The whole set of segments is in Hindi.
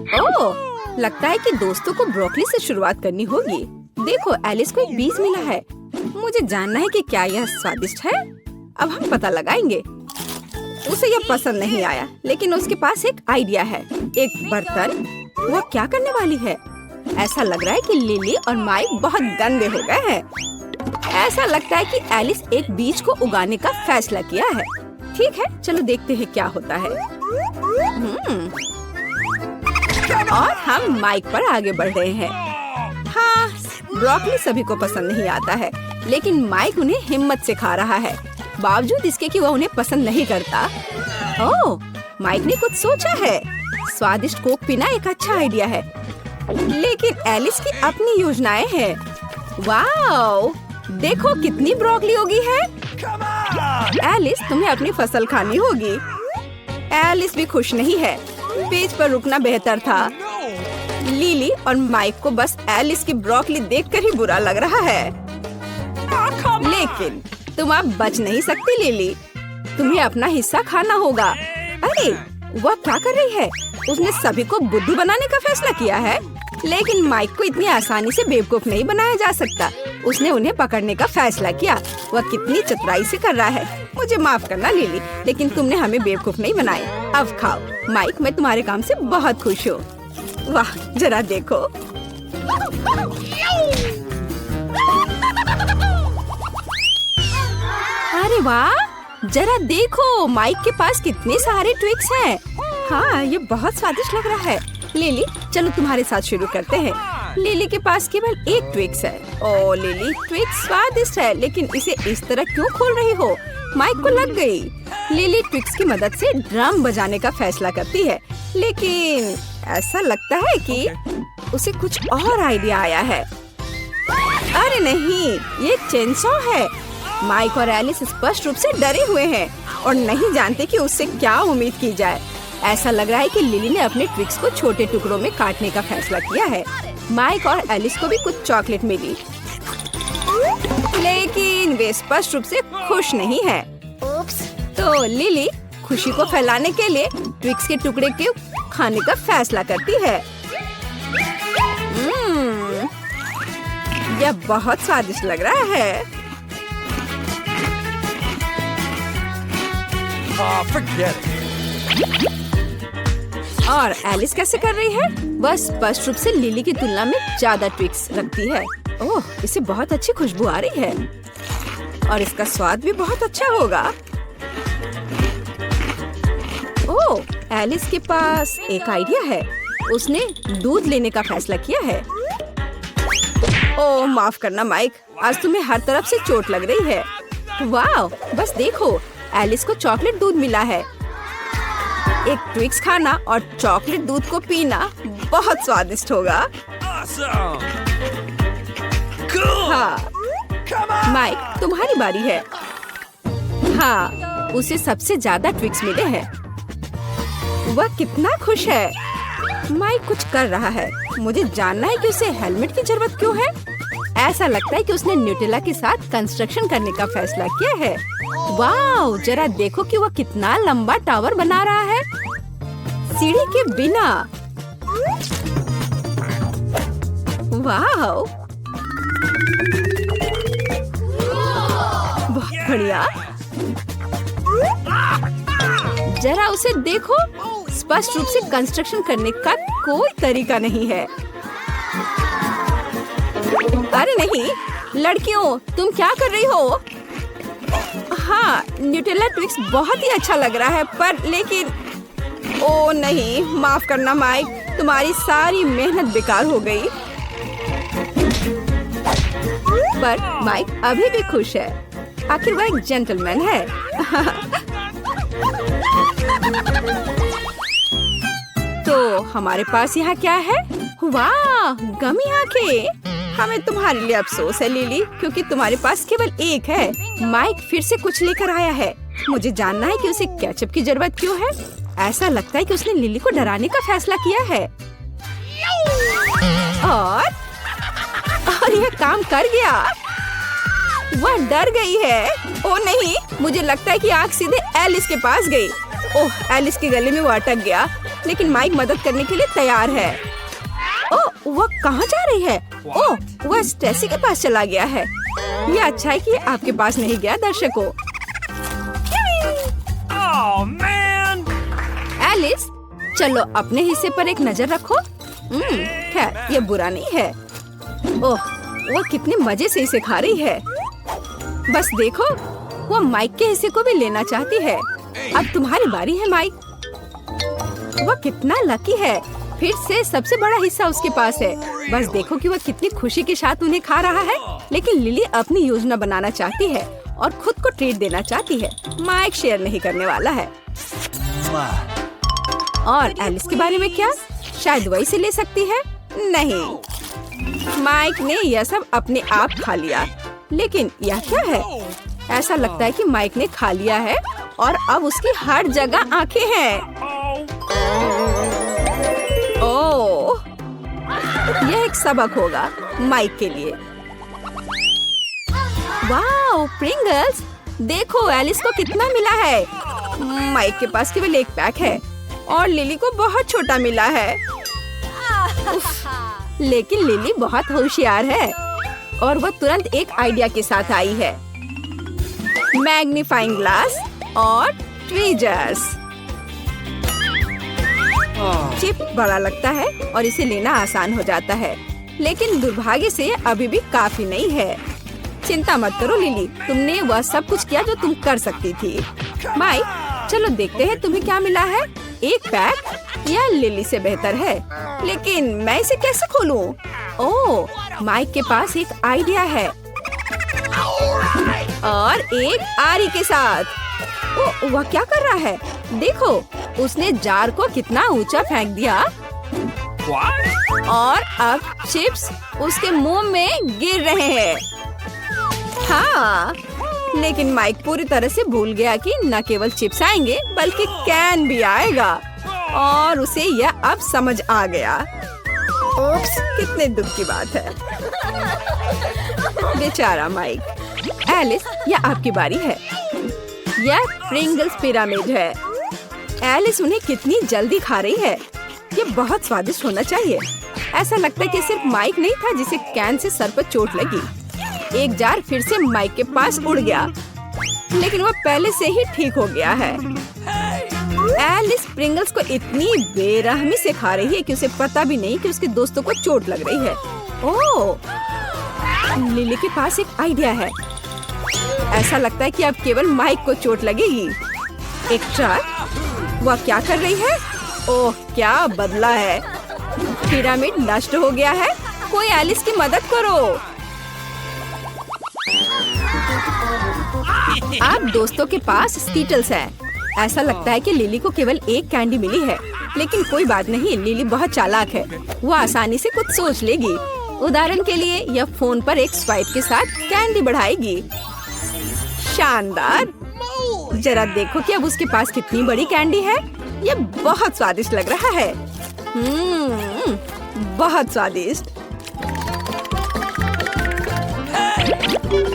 ओह, लगता है कि दोस्तों को ब्रोकली से शुरुआत करनी होगी। देखो, एलिस को एक बीज मिला है। मुझे जानना है कि क्या यह स्वादिष्ट है। अब हम पता लगाएंगे। उसे यह पसंद नहीं आया, लेकिन उसके पास एक आइडिया है। एक बर्तन। वह क्या करने वाली है? ऐसा लग रहा है कि लिली और माइक बहुत गंदे हो गए हैं। ऐसा लगता है कि एलिस एक बीज को उगाने का फैसला किया है। ठीक है, चलो देखते हैं क्या होता है। और हम माइक पर आगे बढ़ रहे हैं। हाँ, ब्रोकली सभी को पसंद नहीं आता है, लेकिन माइक उन्हें हिम्मत से खा रहा है, बावजूद इसके कि वह उन्हें पसंद नहीं करता। ओह, माइक ने कुछ सोचा है। स्वादिष्ट कोक पीना एक अच्छा आइडिया है, लेकिन एलिस की अपनी योजनाएं हैं। वाओ, देखो कितनी ब्रोकली उगी है। एलिस, तुम्हें अपनी फसल खानी होगी। एलिस भी खुश नहीं है। बीच पर रुकना बेहतर था। लिली और माइक को बस एलिस की ब्रोकली देखकर ही बुरा लग रहा है। लेकिन तुम अब बच नहीं सकती लिली, तुम्हें अपना हिस्सा खाना होगा। अरे, वह क्या कर रही है? उसने सभी को बुद्धू बनाने का फैसला किया है, लेकिन माइक को इतनी आसानी से बेवकूफ नहीं बनाया जा सकता। उसने उन्हें पकड़ने का फैसला किया। वह कितनी चतुराई से कर रहा है। मुझे माफ करना लिली, लेकिन तुमने हमें बेवकूफ नहीं बनाया। अब खाओ। माइक, मैं तुम्हारे काम से बहुत खुश हूँ। वाह, जरा देखो। अरे वाह, जरा देखो, माइक के पास कितने सारे ट्विक्स हैं। हाँ, ये बहुत स्वादिष्ट लग रहा है। लिली, चलो तुम्हारे साथ शुरू करते हैं। लिली के पास केवल एक ट्विक्स है। ओ लिली, ट्विक्स स्वादिष्ट है, लेकिन इसे इस तरह क्यों खोल रही हो? माइक को लग गई। लिली ट्विक्स की मदद से ड्रम बजाने का फैसला करती है, लेकिन ऐसा लगता है कि उसे कुछ और आइडिया आया है। अरे नहीं, ये चेनसॉ है। माइक और एलिस स्पष्ट रूप से डरे हुए हैं और नहीं जानते कि उससे क्या उम्मीद की जाए। ऐसा लग रहा है कि लिली ने अपने ट्विक्स को छोटे टुकड़ों में काटने का फैसला किया है। माइक और एलिस को भी कुछ चॉकलेट मिली, लेकिन वे स्पष्ट रूप से खुश नहीं है। तो लिली खुशी को फैलाने के लिए ट्विक्स के टुकड़े के खाने का फैसला करती है। यह बहुत स्वादिष्ट लग रहा है। Forget it. और एलिस कैसे कर रही है? वह स्पष्ट रूप से लिली की तुलना में ज्यादा ट्विक्स रखती है। ओह, इसे बहुत अच्छी खुशबू आ रही है और इसका स्वाद भी बहुत अच्छा होगा। ओह, एलिस के पास एक आइडिया है। उसने दूध लेने का फैसला किया है। ओह, माफ करना माइक, आज तुम्हें हर तरफ से चोट लग रही है। वाह, बस देखो, एलिस को चॉकलेट दूध मिला है। एक ट्विक्स खाना और चॉकलेट दूध को पीना बहुत स्वादिष्ट होगा। Awesome. Cool. हाँ, Come on. माइक, तुम्हारी बारी है। हाँ, उसे सबसे ज्यादा ट्विक्स मिले हैं। वह कितना खुश है। माइक कुछ कर रहा है। मुझे जानना है कि उसे हेलमेट की जरूरत क्यों है। ऐसा लगता है कि उसने न्यूटेला के साथ कंस्ट्रक्शन करने का फैसला किया है। वाह, जरा देखो कि वह कितना लंबा टावर बना रहा है सीढ़ी के बिना। वाह, बहुत बढ़िया। जरा उसे देखो, स्पष्ट रूप से कंस्ट्रक्शन करने का कोई तरीका नहीं है। अरे नहीं, लड़कियों, तुम क्या कर रही हो? हाँ, न्यूटेला ट्विक्स बहुत ही अच्छा लग रहा है, पर लेकिन ओ नहीं, माफ करना माइक, तुम्हारी सारी मेहनत बेकार हो गई। पर माइक अभी भी खुश है। आखिर वह एक जेंटलमैन है। तो हमारे पास यहाँ क्या है? वाह, गमी आंखें। हमें तुम्हारे लिए अफसोस है लिली, क्योंकि तुम्हारे पास केवल एक है। माइक फिर से कुछ लेकर आया है। मुझे जानना है कि उसे केचप की जरूरत क्यों है। ऐसा लगता है कि उसने लिली को डराने का फैसला किया है। और यह काम कर गया। वह डर गई है। ओ नहीं, मुझे लगता है कि आग सीधे एलिस के पास गई। ओह, एलिस के गले में वो अटक गया। लेकिन माइक मदद करने के लिए तैयार है। ओह, वह कहाँ जा रही है? ओह, वह स्टेसी के पास चला गया है। ये अच्छा है कि आपके पास नहीं गया दर्शकों। Oh, man! एलिस, चलो अपने हिस्से पर एक नजर रखो। खैर, ये बुरा नहीं है। ओह, वो कितने मजे से इसे खा रही है। बस देखो, वो माइक के हिस्से को भी लेना चाहती है। अब तुम्हारी बारी है माइक। वो कितना लकी है, फिर से सबसे बड़ा हिस्सा उसके पास है। बस देखो कि वो कितनी खुशी के साथ उन्हें खा रहा है। लेकिन लिली अपनी योजना बनाना चाहती है और खुद को ट्रीट देना चाहती है। माइक शेयर नहीं करने वाला है। और एलिस के बारे में क्या? शायद वही से ले सकती है। नहीं, माइक ने यह सब अपने आप खा लिया। लेकिन यह क्या है? ऐसा लगता है कि माइक ने खा लिया है और अब उसकी हर जगह आंखें हैं। ओह, यह एक सबक होगा माइक के लिए। Wow, Pringles! देखो एलिस को कितना मिला है। माइक के पास केवल एक पैक है और लिली को बहुत छोटा मिला है। लेकिन लिली बहुत होशियार है और वह तुरंत एक आइडिया के साथ आई है। मैग्नीफाइंग ग्लास और ट्वीजर्स। चिप बड़ा लगता है और इसे लेना आसान हो जाता है, लेकिन दुर्भाग्य से अभी भी काफी नहीं है। चिंता मत करो लिली, तुमने वह सब कुछ किया जो तुम कर सकती थी। माइक, चलो देखते हैं तुम्हें क्या मिला है। एक पैक या लिली से बेहतर है, लेकिन मैं इसे कैसे खोलूं? ओह, माइक के पास एक आइडिया है और एक आरी के साथ। ओह, वह क्या कर रहा है? देखो, उसने जार को कितना ऊंचा फेंक दिया और अब चिप्स उसके मुंह में गिर रहे हैं। हाँ, लेकिन माइक पूरी तरह से भूल गया कि न केवल चिप्स आएंगे बल्कि कैन भी आएगा और उसे यह अब समझ आ गया। ओप्स, कितने दुख की बात है। बेचारा माइक। एलिस, यह आपकी बारी है। यह प्रिंगल्स पिरामिड है। एलिस उन्हें कितनी जल्दी खा रही है। ये बहुत स्वादिष्ट होना चाहिए। ऐसा लगता है कि सिर्फ माइक नहीं था जिसे कैन से सर पर चोट लगी। एक जार फिर से माइक के पास उड़ गया, लेकिन वह पहले से ही ठीक हो गया है। एलिस प्रिंगल्स को इतनी बेरहमी से खा रही है कि उसे पता भी नहीं कि उसके दोस्तों को चोट लग रही है। ओह, लिली के पास एक आइडिया है। ऐसा लगता है कि अब केवल माइक को चोट लगेगी। एक ट्रक, वह क्या कर रही है? ओह, क्या बदला है। पिरामिड नष्ट हो गया है। कोई एलिस की मदद करो। अब दोस्तों के पास स्कीटल्स है। ऐसा लगता है कि लिली को केवल एक कैंडी मिली है, लेकिन कोई बात नहीं, लिली बहुत चालाक है। वो आसानी से कुछ सोच लेगी। उदाहरण के लिए यह फोन पर एक स्वाइप के साथ कैंडी बढ़ाएगी। शानदार! जरा देखो कि अब उसके पास कितनी बड़ी कैंडी है। यह बहुत स्वादिष्ट लग रहा है। बहुत स्वादिष्ट।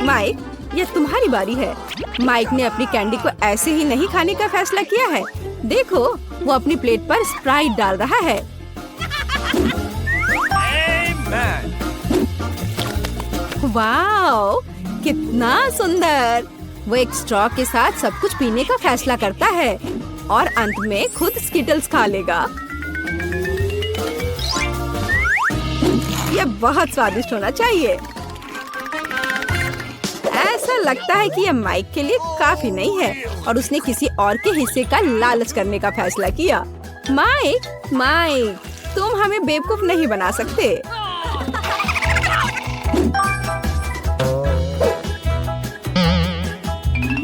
माइक, यह तुम्हारी बारी है। माइक ने अपनी कैंडी को ऐसे ही नहीं खाने का फैसला किया है। देखो, वो अपनी प्लेट पर स्प्राइट डाल रहा है। वाओ, कितना सुंदर! वो एक स्ट्रॉ के साथ सब कुछ पीने का फैसला करता है और अंत में खुद स्किटल्स खा लेगा। यह बहुत स्वादिष्ट होना चाहिए। ऐसा लगता है कि यह माइक के लिए काफी नहीं है और उसने किसी और के हिस्से का लालच करने का फैसला किया। माइक, तुम हमें बेवकूफ नहीं बना सकते।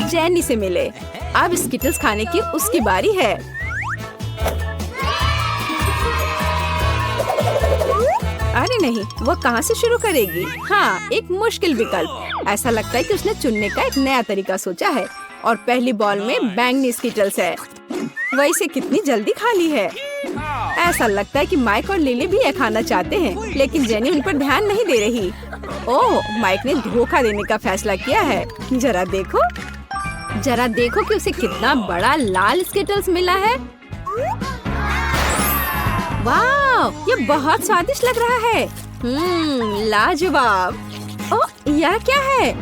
जेनी से मिले। अब स्किटल्स खाने की उसकी बारी है। अरे नहीं, वो कहाँ से शुरू करेगी? हाँ, एक मुश्किल विकल्प। ऐसा लगता है कि उसने चुनने का एक नया तरीका सोचा है और पहली बॉल में बैंगनी स्किटल्स है। वह इसे कितनी जल्दी खा ली है। ऐसा लगता है कि माइक और लिली भी ये खाना चाहते हैं, लेकिन जेनी उन पर ध्यान नहीं दे रही। ओह, माइक ने धोखा देने का फैसला किया है। जरा देखो कि उसे कितना बड़ा लाल स्किटल्स मिला है। वाह, ये बहुत स्वादिष्ट लग रहा है। लाजवाब। ओह, यह क्या है?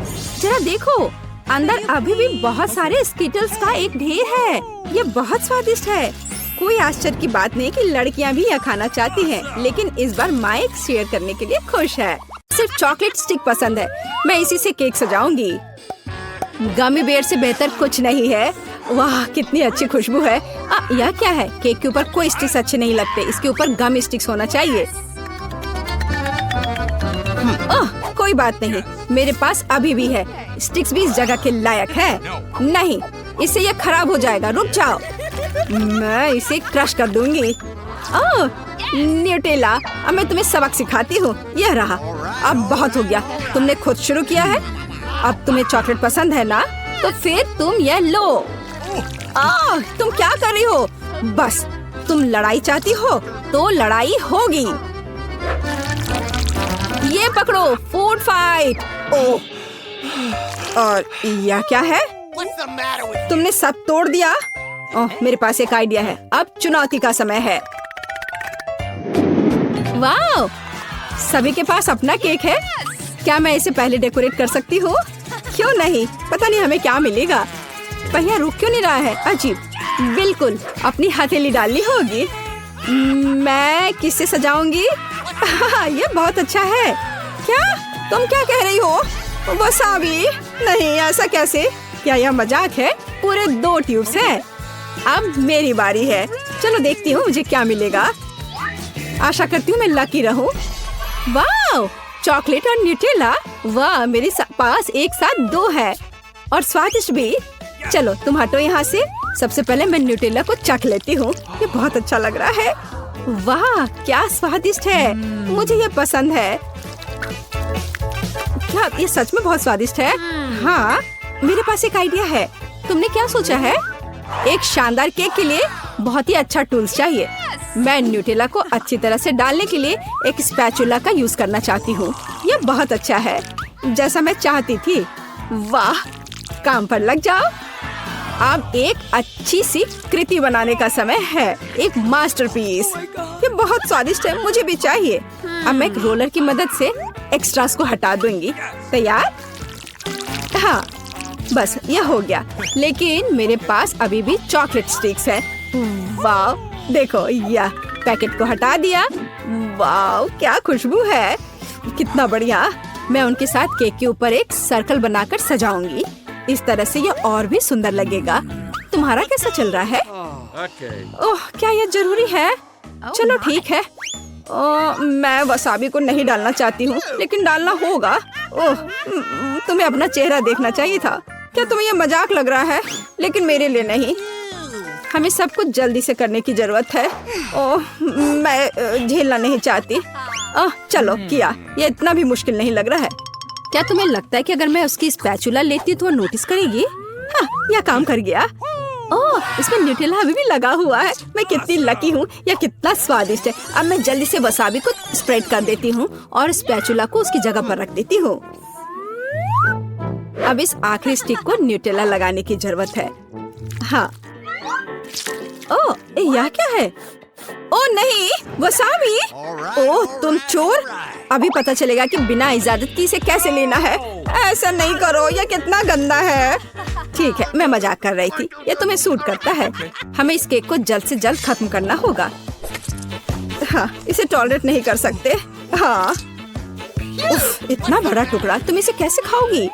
जरा देखो, अंदर अभी भी बहुत सारे स्किटल्स का एक ढेर है। ये बहुत स्वादिष्ट है। कोई आश्चर्य की बात नहीं कि लड़कियां भी यह खाना चाहती हैं, लेकिन इस बार माइक शेयर करने के लिए खुश है। सिर्फ चॉकलेट स्टिक पसंद है, मैं इसी से केक सजाऊंगी। गमी बेयर से बेहतर कुछ नहीं है। वाह, कितनी अच्छी खुशबू है। यह क्या है? केक के ऊपर कोई स्टिक्स अच्छे नहीं लगते, इसके ऊपर गम स्टिक्स होना चाहिए। कोई बात नहीं, मेरे पास अभी भी है। स्टिक्स भी इस जगह के लायक है। नहीं, इससे यह खराब हो जाएगा। रुक जाओ, मैं इसे क्रश कर दूंगी। न्यूटेला, अब मैं तुम्हें सबक सिखाती हूँ। यह रहा। अब बहुत हो गया, तुमने खुद शुरू किया है। अब तुम्हें चॉकलेट पसंद है ना, तो फिर तुम यह लो। तुम क्या कर रही हो? बस, तुम लड़ाई चाहती हो तो लड़ाई होगी। ये पकड़ो, फूड फाइट। और यह क्या है? तुमने सब तोड़ दिया। मेरे पास एक आइडिया है। अब चुनौती का समय है। वाह, सभी के पास अपना केक है। क्या मैं इसे पहले डेकोरेट कर सकती हूँ? क्यों नहीं, पता नहीं हमें क्या मिलेगा। पहिया रुक क्यों नहीं रहा है? अजीब। बिल्कुल, अपनी हथेली डालनी होगी। मैं किससे सजाऊंगी? ये बहुत अच्छा है। क्या तुम क्या कह रही हो? वसाबी? नहीं, ऐसा कैसे? क्या यह मजाक है? पूरे 2 ट्यूब्स हैं। अब मेरी बारी है। चलो देखती हूँ मुझे क्या मिलेगा। आशा करती हूँ मैं लकी रहूं। वाह, चॉकलेट और न्यूटेला। वाह, मेरे पास एक साथ 2 है और स्वादिष्ट भी। चलो तुम हटो यहाँ से। सबसे पहले मैं न्यूटेला को चख लेती हूँ। ये बहुत अच्छा लग रहा है। वाह, क्या स्वादिष्ट है। मुझे ये पसंद है। क्या ये सच में बहुत स्वादिष्ट है? हाँ, मेरे पास एक आइडिया है। तुमने क्या सोचा है? एक शानदार केक के लिए बहुत ही अच्छा टूल्स चाहिए। मैं न्यूटेला को अच्छी तरह से डालने के लिए एक स्पैचुला का यूज करना चाहती हूँ। यह बहुत अच्छा है, जैसा मैं चाहती थी। वाह, काम पर लग जाओ। अब एक अच्छी सी कृति बनाने का समय है। एक मास्टरपीस। ये बहुत स्वादिष्ट है, मुझे भी चाहिए। अब मैं एक रोलर की मदद से एक्स्ट्रास को हटा दूंगी। तैयार? हाँ, बस ये हो गया। लेकिन मेरे पास अभी भी चॉकलेट स्टिक्स है। वाह, देखो, यह पैकेट को हटा दिया। वाह, क्या खुशबू है। कितना बढ़िया। मैं उनके साथ केक के ऊपर एक सर्कल बनाकर सजाऊंगी। इस तरह से यह और भी सुंदर लगेगा। तुम्हारा कैसा चल रहा है? ओह, क्या यह जरूरी है? चलो ठीक है। मैं वसाबी को नहीं डालना चाहती हूँ, लेकिन डालना होगा। ओह, तुम्हें अपना चेहरा देखना चाहिए था। क्या तुम्हें यह मजाक लग रहा है? लेकिन मेरे लिए नहीं। हमें सब कुछ जल्दी से करने की जरूरत है। ओह, मैं झेलना नहीं चाहती। चलो किया। ये इतना भी मुश्किल नहीं लग रहा है। क्या तुम्हें लगता है कि अगर मैं उसकी स्पैचुला लेती तो वो नोटिस करेगी? हाँ, यह काम कर गया। ओह, इसमें न्यूटेला अभी भी लगा हुआ है। मैं कितनी लकी हूँ। यह कितना स्वादिष्ट है। अब मैं जल्दी से वसाबी को स्प्रेड कर देती हूँ और स्पैचुला को उसकी जगह पर रख देती हूँ। अब इस आखिरी स्टिक को न्यूटेला लगाने की जरूरत है। हाँ। ओह, यह क्या है? ओह नहीं, वसाबी। ओह, तुम चोर। अभी पता चलेगा कि बिना इजाजत की इसे कैसे लेना है। ऐसा नहीं करो, यह कितना गंदा है। ठीक है, मैं मजाक कर रही थी। ये तुम्हें सूट करता है। हमें इस केक को जल्द से जल्द खत्म करना होगा। हाँ, इसे टॉलरेट नहीं कर सकते। हाँ, उफ, इतना बड़ा टुकड़ा, तुम इसे कैसे खाओगी?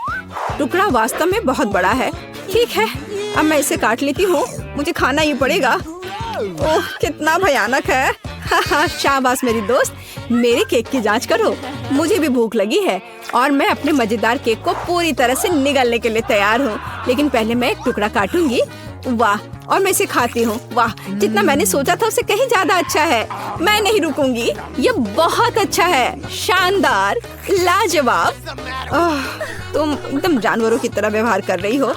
टुकड़ा वास्तव में बहुत बड़ा है। ठीक है, अब मैं इसे काट लेती हूँ। मुझे खाना ही पड़ेगा। ओह, कितना भयानक है। हाँ, शाबाश मेरी दोस्त। मेरे केक की जांच करो। मुझे भी भूख लगी है और मैं अपने मजेदार केक को पूरी तरह से निगलने के लिए तैयार हूँ। लेकिन पहले मैं एक टुकड़ा काटूंगी। वाह, और मैं इसे खाती हूँ। वाह, जितना मैंने सोचा था उससे कहीं ज्यादा अच्छा है। मैं नहीं रुकूंगी। ये बहुत अच्छा है, शानदार, लाजवाब। तुम एकदम जानवरों की तरह व्यवहार कर रही हो।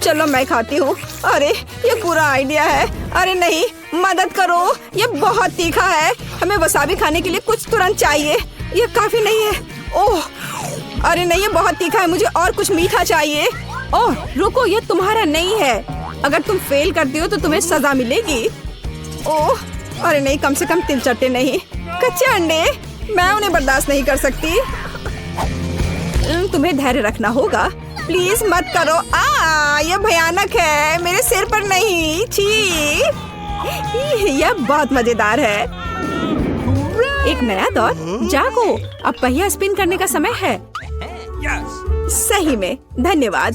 चलो मैं खाती हूँ। अरे, ये पूरा आइडिया है। अरे नहीं, मदद करो, ये बहुत तीखा है। हमें वसाबी खाने के लिए कुछ तुरंत चाहिए। ये काफी नहीं है। ओह, अरे नहीं, ये बहुत तीखा है। मुझे और कुछ मीठा चाहिए। ओह, रुको, ये तुम्हारा नहीं है। अगर तुम फेल करती हो तो तुम्हें सजा मिलेगी। ओह, अरे नहीं, कम से कम तिलचट्टे नहीं, कच्चे अंडे मैं उन्हें बर्दाश्त नहीं कर सकती। तुम्हें धैर्य रखना होगा, प्लीज मत करो। यह भयानक है, मेरे सिर पर नहीं। छी, यह बहुत मजेदार है। एक नया दौर, जागो, अब पहिया स्पिन करने का समय है। Yes. सही में धन्यवाद।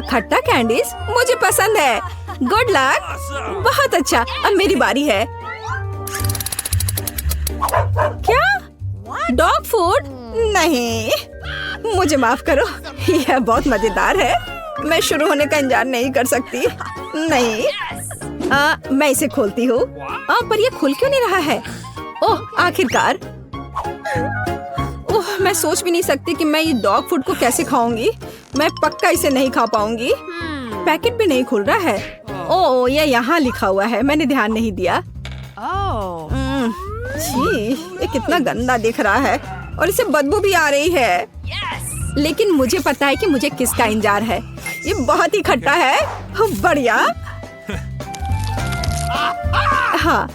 खट्टा कैंडीज मुझे पसंद है। Good luck. Awesome. बहुत अच्छा, अब मेरी बारी है। क्या? Dog food? नहीं, मुझे माफ करो, यह बहुत मजेदार है। मैं शुरू होने का इंतजार नहीं कर सकती। नहीं, मैं इसे खोलती हूँ। पर यह खुल क्यों नहीं रहा है? ओह, आखिरकार। ओह, मैं सोच भी नहीं सकती कि मैं ये डॉग फूड को कैसे खाऊंगी। मैं पक्का इसे नहीं खा पाऊंगी। पैकेट भी नहीं खुल रहा है। ओह, ये यहाँ लिखा हुआ है, मैंने ध्यान नहीं दिया। छी, ये कितना गंदा दिख रहा है और इसे बदबू भी आ रही है। लेकिन मुझे पता है कि मुझे किसका इंतजार है। ये बहुत ही खट्टा है। बढ़िया। हाँ,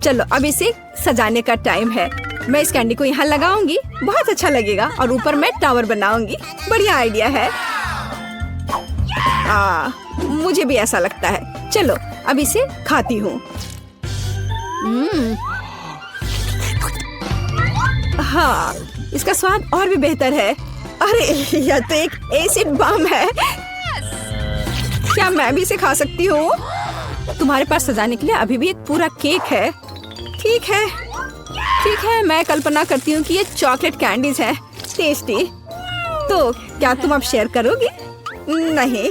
चलो अब इसे सजाने का टाइम है। मैं इस कैंडी को यहाँ लगाऊंगी, बहुत अच्छा लगेगा, और ऊपर मैं टावर बनाऊंगी। बढ़िया आइडिया है। मुझे भी ऐसा लगता है। चलो अब इसे खाती हूँ। हाँ, इसका स्वाद और भी बेहतर है। अरे यह तो एक एसिड बम है। क्या मैं भी इसे खा सकती हूँ? तुम्हारे पास सजाने के लिए अभी भी एक पूरा केक है। ठीक है, ठीक है, मैं कल्पना करती हूँ कि ये चॉकलेट कैंडीज हैं, टेस्टी। तो क्या तुम अब शेयर करोगी? नहीं,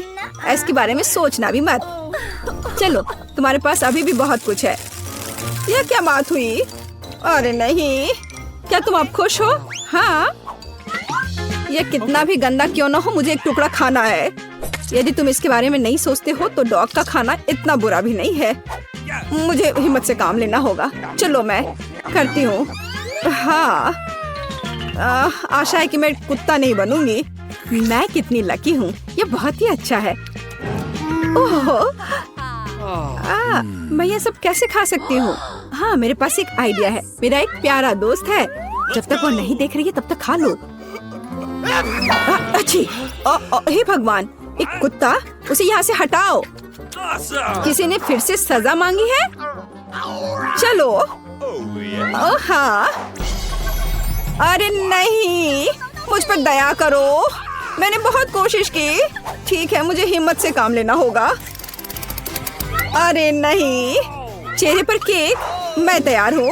इसके बारे में सोचना भी मत। चलो, तुम्हारे पास अभी भी बहुत कुछ है। यह क्या बात हुई? अरे नहीं, क्या तुम अब खुश हो? हाँ, यह कितना भी गंदा क्यों ना हो, मुझे एक टुकड़ा खाना है। यदि तुम इसके बारे में नहीं सोचते हो तो डॉग का खाना इतना बुरा भी नहीं है। मुझे हिम्मत से काम लेना होगा। चलो मैं करती हूँ। हाँ, आशा है कि मैं कुत्ता नहीं बनूंगी। मैं कितनी लकी हूँ, ये बहुत ही अच्छा है। ओह, मैं ये सब कैसे खा सकती हूँ? हाँ, मेरे पास एक आइडिया है। मेरा एक प्यारा दोस्त है, जब तक वो नहीं देख रही है तब तक खा लो। अच्छी, हे भगवान, एक कुत्ता, उसे यहाँ से हटाओ। Awesome. किसी ने फिर से सजा मांगी है? चलो। ओह हाँ, अरे नहीं, मुझ पर दया करो, मैंने बहुत कोशिश की। ठीक है, मुझे हिम्मत से काम लेना होगा। अरे नहीं, चेहरे पर केक, मैं तैयार हूँ।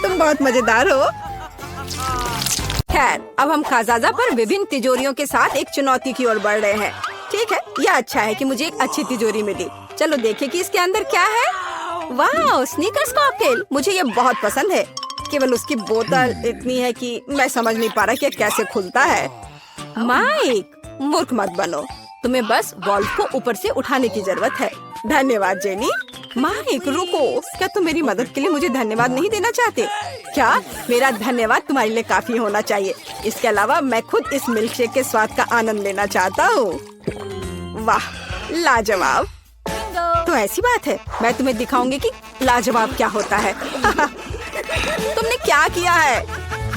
तुम बहुत मजेदार हो। खैर, अब हम खाजाजा पर विभिन्न तिजोरियों के साथ एक चुनौती की ओर बढ़ रहे हैं। ठीक है, यह अच्छा है कि मुझे एक अच्छी तिजोरी मिली। चलो देखें कि इसके अंदर क्या है। वाह, स्नीकर्स कॉकटेल, मुझे ये बहुत पसंद है। केवल उसकी बोतल इतनी है कि मैं समझ नहीं पा रहा कि कैसे खुलता है। माइक, मूर्ख मत बनो, तुम्हें बस वॉल्व को ऊपर से उठाने की जरूरत है। धन्यवाद जेनी। माइक रुको, क्या तुम मेरी मदद के लिए मुझे धन्यवाद नहीं देना चाहते? क्या मेरा धन्यवाद तुम्हारे लिए काफी होना चाहिए। इसके अलावा मैं खुद इस मिल्कशेक के स्वाद का आनंद लेना चाहता हूँ। वाह, लाजवाब। तो ऐसी बात है, मैं तुम्हें दिखाऊंगी कि लाजवाब क्या होता है। तुमने क्या किया है?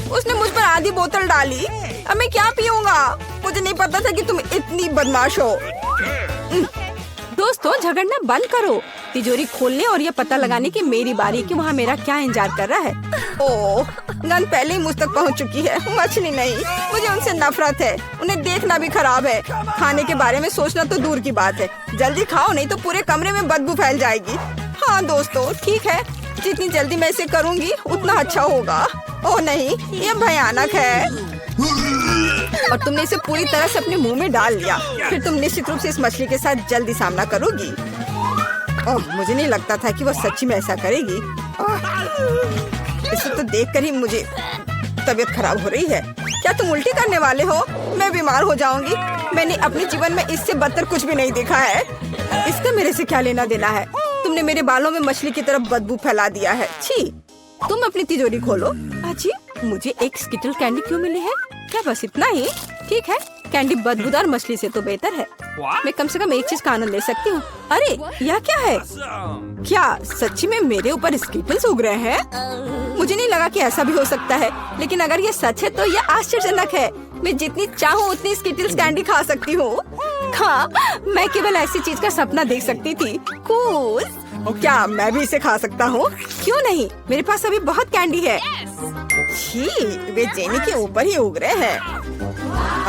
उसने मुझ पर आधी बोतल डाली। अब मैं क्या पीऊंगा? मुझे नहीं पता था कि तुम इतनी बदमाश हो। दोस्तों, झगड़ना बंद करो। तिजोरी खोलने और ये पता लगाने की मेरी बारी कि वहाँ मेरा क्या इंतजार कर रहा है। ओह, गंध पहले ही मुझ तक पहुँच चुकी है। मछली नहीं, मुझे उनसे नफरत है। उन्हें देखना भी खराब है। खाने के बारे में सोचना तो दूर की बात है। जल्दी खाओ, नहीं तो पूरे कमरे में बदबू फैल जाएगी। हाँ दोस्तों, ठीक है, जितनी जल्दी मैं इसे करूँगी उतना अच्छा होगा। ओह नहीं, ये भयानक है। और तुमने इसे पूरी तरह से अपने मुंह में डाल लिया। फिर तुम निश्चित रूप से इस मछली के साथ जल्दी सामना करोगी। ओह, मुझे नहीं लगता था कि वो सच्ची में ऐसा करेगी। इसे तो देखकर ही मुझे तबीयत खराब हो रही है। क्या तुम उल्टी करने वाले हो? मैं बीमार हो जाऊंगी। मैंने अपने जीवन में इससे बदतर कुछ भी नहीं देखा है। इसका मेरे से क्या लेना देना है? तुमने मेरे बालों में मछली की तरफ बदबू फैला दिया है। छी, तुम अपनी तिजोरी खोलो। अजी, मुझे एक स्किटल कैंडी क्यों मिली है? क्या बस इतना ही? ठीक है, कैंडी बदबूदार मछली से तो बेहतर है। What? मैं कम से कम एक चीज का आनंद ले सकती हूँ। अरे यह क्या है? Awesome. क्या सच्ची में मेरे ऊपर स्कीटल्स उग रहे हैं? मुझे नहीं लगा कि ऐसा भी हो सकता है, लेकिन अगर ये सच है तो यह आश्चर्यजनक है। मैं जितनी चाहूँ उतनी स्कीटल्स कैंडी खा सकती हूँ। हाँ, मैं केवल ऐसी चीज का सपना देख सकती थी। कूल। क्या मैं भी इसे खा सकता हूँ? क्यों नहीं, मेरे पास अभी बहुत कैंडी है। छी, वे जेनी के ऊपर ही उग रहे हैं।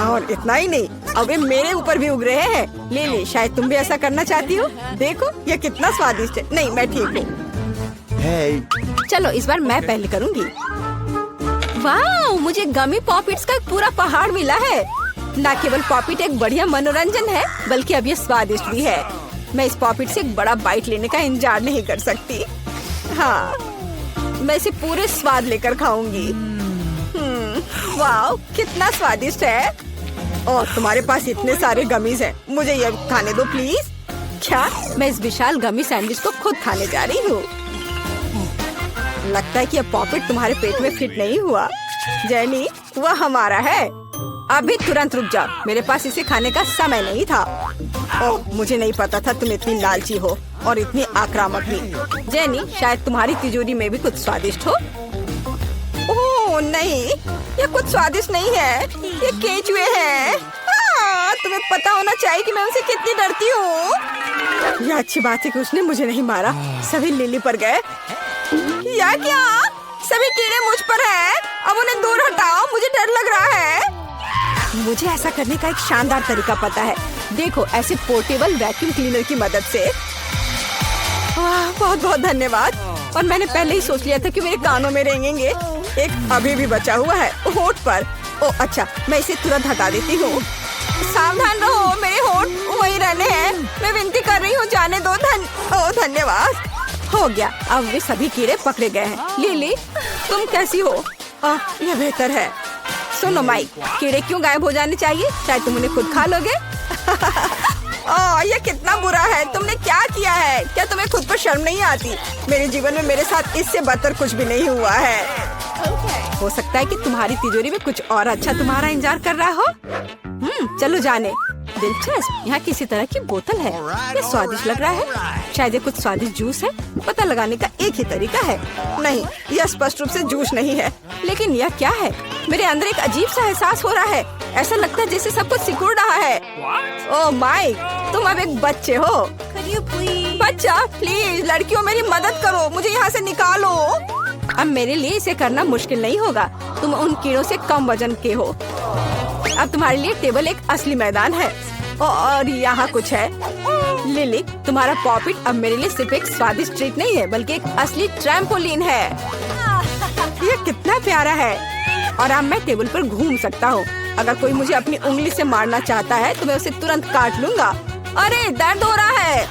और इतना ही नहीं, अब वे मेरे ऊपर भी उग रहे हैं। ले शायद तुम भी ऐसा करना चाहती हो। देखो यह कितना स्वादिष्ट है। नहीं, मैं ठीक हूँ। चलो इस बार मैं पहले करूँगी। वाह, मुझे गमी पॉपिट्स का एक पूरा पहाड़ मिला है। न केवल पॉपिट एक बढ़िया मनोरंजन है, बल्कि अब ये स्वादिष्ट भी है। मैं इस पॉपिट से एक बड़ा बाइट लेने का इंतजार नहीं कर सकती। हाँ, मैं इसे पूरे स्वाद लेकर खाऊंगी। वाह, कितना स्वादिष्ट है। और तुम्हारे पास इतने सारे गमीज हैं, मुझे ये खाने दो प्लीज। क्या मैं इस विशाल गमी सैंडविच को खुद खाने जा रही हूँ? लगता है कि अब पॉपिट तुम्हारे पेट में फिट नहीं हुआ। जेनी, वह हमारा है। अभी तुरंत रुक जाओ, मेरे पास इसे खाने का समय नहीं था। ओह, मुझे नहीं पता था तुम इतनी लालची हो और इतनी आक्रामक भी। जेनी, शायद तुम्हारी तिजोरी में भी कुछ स्वादिष्ट हो। ओह नहीं, ये कुछ स्वादिष्ट नहीं है, ये केचुए हैं। तुम्हें पता होना चाहिए कि मैं उनसे कितनी डरती हूँ। यह अच्छी बात है कि उसने मुझे नहीं मारा। सभी लिली पर गए। या क्या? सभी कीड़े मुझ पर हैं। अब उन्हें दूर हटाओ, मुझे डर लग रहा है। मुझे ऐसा करने का एक शानदार तरीका पता है। देखो, ऐसे पोर्टेबल वैक्यूम क्लीनर की मदद से। बहुत बहुत धन्यवाद। और मैंने पहले ही सोच लिया था कि मेरे कानों में रेंगेंगे। एक अभी भी बचा हुआ है होठ पर। ओ अच्छा, मैं इसे तुरंत हटा देती हूँ। सावधान रहो, मेरे होठ वही रहने हैं। मैं विनती कर रही हूँ, जाने दो। धन्यवाद। हो गया, अब वे सभी कीड़े पकड़े गए हैं। लिली, तुम कैसी हो? यह बेहतर है। सुनो माइक, कीड़े क्यों गायब हो जाने चाहिए? शायद तुम उन्हें खुद खा लोगे। यह कितना बुरा है। तुमने क्या किया है? क्या तुम्हें खुद पर शर्म नहीं आती? मेरे जीवन में मेरे साथ इससे बदतर कुछ भी नहीं हुआ है। हो सकता है कि तुम्हारी तिजोरी में कुछ और अच्छा तुम्हारा इंतजार कर रहा हो। चलो जाने। दिलचस्प, यहाँ किसी तरह की बोतल है। ये स्वादिष्ट लग रहा है। शायद ये कुछ स्वादिष्ट जूस है। पता लगाने का एक ही तरीका है। नहीं, यह स्पष्ट रूप से जूस नहीं है। लेकिन यह क्या है? मेरे अंदर एक अजीब सा एहसास हो रहा है। ऐसा लगता है जैसे सब कुछ सिकुड़ रहा है। ओह माइक, तुम अब एक बच्चे हो। बच्चा, प्लीज लड़कियों मेरी मदद करो, मुझे यहाँ से निकालो। अब मेरे लिए इसे करना मुश्किल नहीं होगा। तुम उन कीड़ों से कम वजन के हो। अब तुम्हारे लिए टेबल एक असली मैदान है। और यहाँ कुछ है। लिली, तुम्हारा पॉपिट अब मेरे लिए सिर्फ एक स्वादिष्ट ट्रीट नहीं है, बल्कि एक असली ट्रैम्पोलिन है। ये कितना प्यारा है। और अब मैं टेबल पर घूम सकता हूँ। अगर कोई मुझे अपनी उंगली से मारना चाहता है तो मैं उसे तुरंत काट लूंगा। अरे दर्द हो रहा है।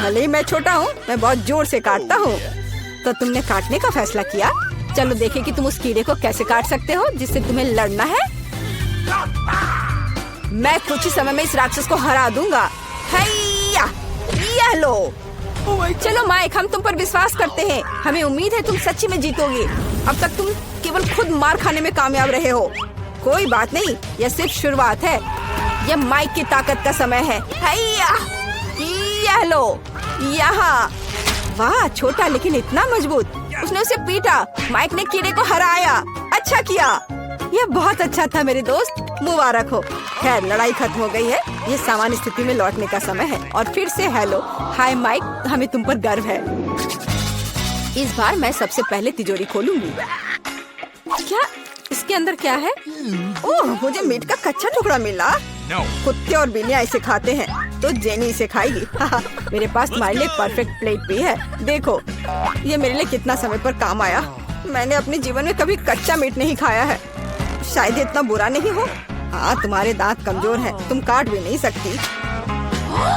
भले ही मैं छोटा हूँ, मैं बहुत जोर से काटता हूँ। तो तुमने काटने का फैसला किया। चलो देखें कि तुम उस कीड़े को कैसे काट सकते हो जिससे तुम्हें लड़ना है। मैं कुछ ही समय में इस राक्षस को हरा दूंगा। हैया, यह लो। चलो माइक, हम तुम पर विश्वास करते हैं। हमें उम्मीद है तुम सच्ची में जीतोगे। अब तक तुम केवल खुद मार खाने में कामयाब रहे हो। कोई बात नहीं, यह सिर्फ शुरुआत है। यह माइक की ताकत का समय है। हैया, यह लो, यहाँ। वाह, छोटा लेकिन इतना मजबूत। उसने उसे पीटा। माइक ने कीड़े को हराया। अच्छा किया। यह बहुत अच्छा था मेरे दोस्त, मुबारक हो। खैर, लड़ाई खत्म हो गई है। ये सामान्य स्थिति में लौटने का समय है। और फिर से हेलो, हाय माइक, हमें तुम पर गर्व है। इस बार मैं सबसे पहले तिजोरी खोलूंगी। क्या इसके अंदर क्या है? ओह, मुझे मीट का कच्चा टुकड़ा मिला। कुत्ते और बिल्लियाँ इसे खाते हैं, तो जेनी इसे खाएगी। मेरे पास तुम्हारे लिए परफेक्ट प्लेट भी है। देखो, ये मेरे लिए कितना समय पर काम आया। मैंने अपने जीवन में कभी कच्चा मीट नहीं खाया है। शायद इतना बुरा नहीं हो। हाँ, तुम्हारे दांत कमजोर हैं, तुम काट भी नहीं सकती।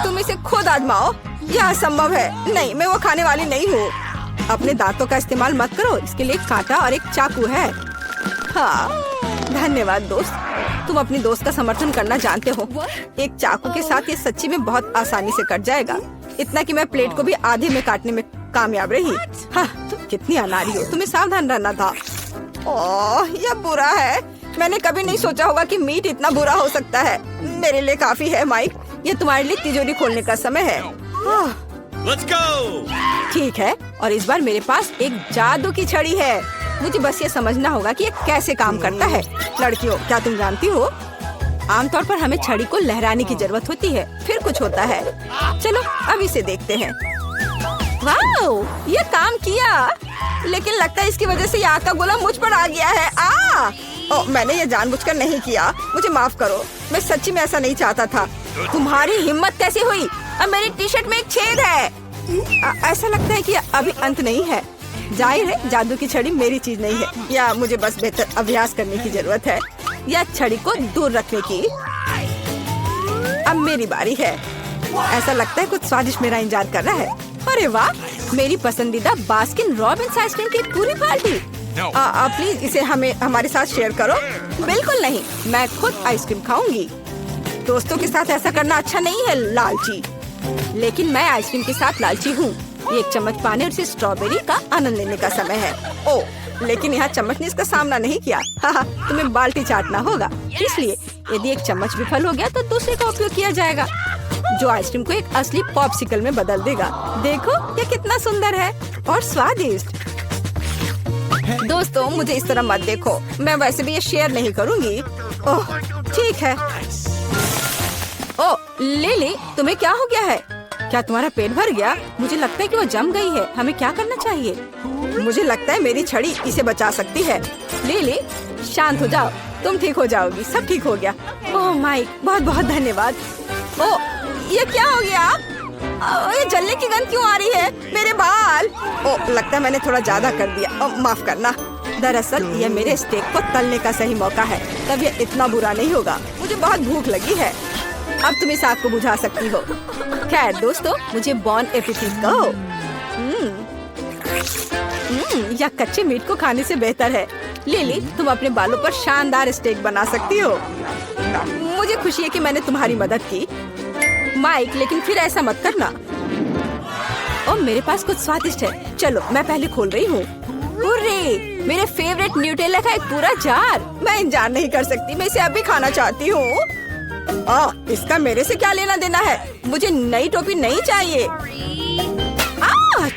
तुम इसे खुद आजमाओ। यह असंभव है। नहीं, मैं वो खाने वाली नहीं हूँ। अपने दांतों का इस्तेमाल मत करो, इसके लिए एक कांटा और एक चाकू है। हाँ, धन्यवाद दोस्त, तुम अपनी दोस्त का समर्थन करना जानते हो। एक चाकू के साथ ये सच्ची में बहुत आसानी से कट जाएगा। इतना कि मैं प्लेट को भी आधे में काटने में कामयाब रही। हाँ, तुम कितनी अनाड़ी हो, तुम्हें सावधान रहना था। ओह, यह बुरा है। मैंने कभी नहीं सोचा होगा कि मीट इतना बुरा हो सकता है। मेरे लिए काफी है माइक, ये तुम्हारे लिए तिजोरी खोलने का समय है। Let's go! ठीक है, और इस बार मेरे पास एक जादू की छड़ी है। मुझे बस ये समझना होगा कि ये कैसे काम करता है। लड़कियों, क्या तुम जानती हो, आमतौर पर हमें छड़ी को लहराने की जरूरत होती है, फिर कुछ होता है। चलो अब इसे देखते हैं। वाओ, ये काम किया, लेकिन लगता है इसकी वजह से ये आग का गोला मुझ पर आ गया है। मैंने ये जानबूझकर नहीं किया, मुझे माफ करो। मैं सच्ची में ऐसा नहीं चाहता था। तुम्हारी हिम्मत कैसे हुई? अब मेरी टी शर्ट में एक छेद है। ऐसा लगता है कि अभी अंत नहीं है। जाहिर है जादू की छड़ी मेरी चीज नहीं है, या मुझे बस बेहतर अभ्यास करने की जरूरत है, या छड़ी को दूर रखने की। अब मेरी बारी है। ऐसा लगता है कुछ स्वादिष्ट मेरा इंतजार कर रहा है। अरे वाह, मेरी पसंदीदा बास्किन रॉबिन्स आइसक्रीम की पूरी बाल्टी। प्लीज इसे हमारे साथ शेयर करो। बिल्कुल नहीं, मैं खुद आइसक्रीम खाऊंगी। दोस्तों के साथ ऐसा करना अच्छा नहीं है, लालची। लेकिन मैं आइसक्रीम के साथ लालची हूँ। एक चम्मच पाने और इसे स्ट्रॉबेरी का आनंद लेने का समय है। लेकिन यहाँ चम्मच ने इसका सामना नहीं किया। तुम्हें बाल्टी चाटना होगा, इसलिए यदि एक चम्मच विफल हो गया तो दूसरे का उपयोग किया जाएगा, जो आइसक्रीम को एक असली पॉप्सिकल में बदल देगा। देखो ये कितना सुंदर है और स्वादिष्ट। दोस्तों, मुझे इस तरह मत देखो, मैं वैसे भी ये शेयर नहीं करूँगी। ओह ठीक है। लिली, तुम्हें क्या हो गया है? क्या तुम्हारा पेट भर गया? मुझे लगता है कि वो जम गई है। हमें क्या करना चाहिए? मुझे लगता है मेरी छड़ी इसे बचा सकती है। लिली, शांत हो जाओ, तुम ठीक हो जाओगी। सब ठीक हो गया। ओह माइक, बहुत बहुत धन्यवाद। ये क्या हो गया? ये जलने की गंध क्यों आ रही है? मेरे बाल। लगता है मैंने थोड़ा ज्यादा कर दिया। माफ करना। दरअसल ये मेरे स्टेक को तलने का सही मौका है, तब ये इतना बुरा नहीं होगा। मुझे बहुत भूख लगी है। अब तुम इस आग को बुझा सकती हो। खैर दोस्तों, मुझे बॉन एपेटिट कहो। या कच्चे मीट को खाने से बेहतर है। लिली, तुम अपने बालों पर शानदार स्टेक बना सकती हो। मुझे खुशी है कि मैंने तुम्हारी मदद की माइक, लेकिन फिर ऐसा मत करना। मेरे पास कुछ स्वादिष्ट है। चलो मैं पहले खोल रही हूँ। मेरे फेवरेट न्यूटेला का एक पूरा जार। मैं इंतजार नहीं कर सकती, मैं इसे अभी खाना चाहती हूँ। इसका मेरे से क्या लेना देना है? मुझे नई टोपी नहीं चाहिए।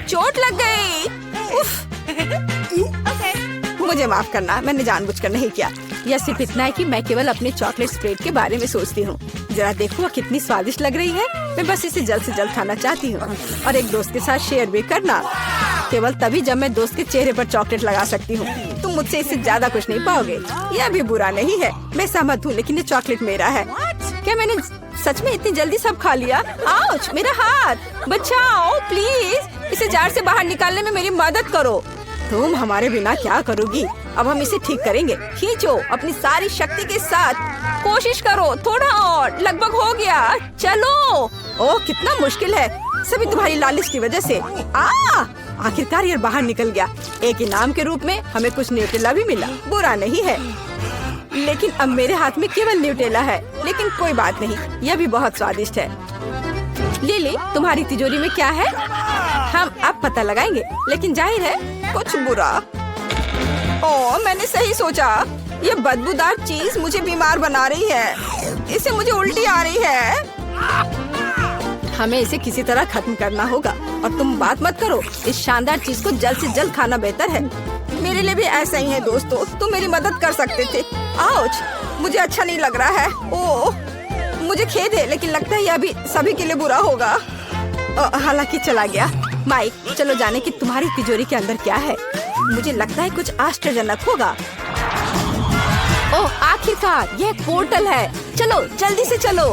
चोट लग गई। मुझे माफ करना, मैंने जानबूझकर नहीं किया। यह सिर्फ इतना है कि मैं केवल अपने चॉकलेट स्प्रेड के बारे में सोचती हूँ। जरा देखो कितनी स्वादिष्ट लग रही है। मैं बस इसे जल्द से जल्द खाना चाहती हूँ और एक दोस्त के साथ शेयर भी करना। केवल तभी जब मैं दोस्त के चेहरे पर चॉकलेट लगा सकती हूँ। तुम मुझसे इससे ज्यादा कुछ नहीं पाओगे। यह भी बुरा नहीं है, मैं सहमत हूँ, लेकिन ये चॉकलेट मेरा है। क्या मैंने सच में इतनी जल्दी सब खा लिया? आउच, मेरा हाथ, बचाओ प्लीज। इसे जार से बाहर निकालने में मेरी मदद करो। तुम हमारे बिना क्या करोगी? अब हम इसे ठीक करेंगे। खींचो अपनी सारी शक्ति के साथ, कोशिश करो, थोड़ा और, लगभग हो गया। चलो। कितना मुश्किल है, सभी तुम्हारी लालिश की वजह से। आखिरकार ये बाहर निकल गया। एक इनाम के रूप में हमें कुछ न्यूटेला भी मिला, बुरा नहीं है। लेकिन अब मेरे हाथ में केवल न्यूटेला है, लेकिन कोई बात नहीं, यह भी बहुत स्वादिष्ट है। लिली, तुम्हारी तिजोरी में क्या है? हम अब पता लगाएंगे, लेकिन जाहिर है कुछ बुरा। मैंने सही सोचा। ये बदबूदार चीज मुझे बीमार बना रही है। इससे मुझे उल्टी आ रही है। हमें इसे किसी तरह खत्म करना होगा। और तुम बात मत करो, इस शानदार चीज को जल्द से जल्द खाना बेहतर है। मेरे लिए भी ऐसा ही है दोस्तों, तुम मेरी मदद कर सकते थे। आउच, मुझे अच्छा नहीं लग रहा है। मुझे खेद है, लेकिन लगता है यह भी सभी के लिए बुरा होगा। हालांकि चला गया। माइक, चलो जाने कि तुम्हारी तिजोरी के अंदर क्या है। मुझे लगता है कुछ आश्चर्यजनक होगा। आखिरकार यह एक पोर्टल है। चलो जल्दी से चलो।